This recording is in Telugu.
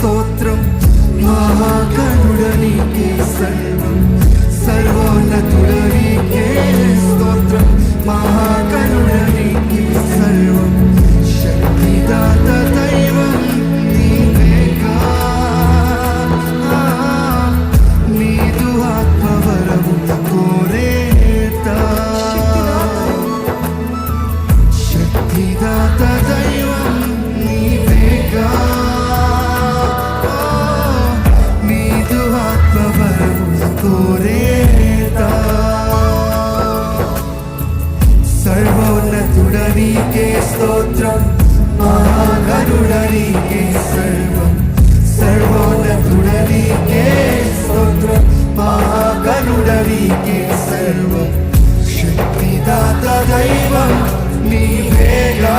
స్తోత్రం. మహాగణుడనికే సర్వం, సర్వోన్నతుడనికే స్తోత్రం. మహాగణుడనికే సర్వం, శక్తిదాత దైవం నీవేగా. నీదు ఆత్మవరము కోరేతా, శక్తిదాత దైవం నీవేగా. నీదు ఆత్మవరము కోరేతా, సర్వోన్నతుడనికే స్తోత్రం. మహాగణుడనికే సర్వం, సర్వోన్నతుడనికే స్తోత్రం. మహాగణుడనికే సర్వం, శక్తిదాత దైవం నీవేగా.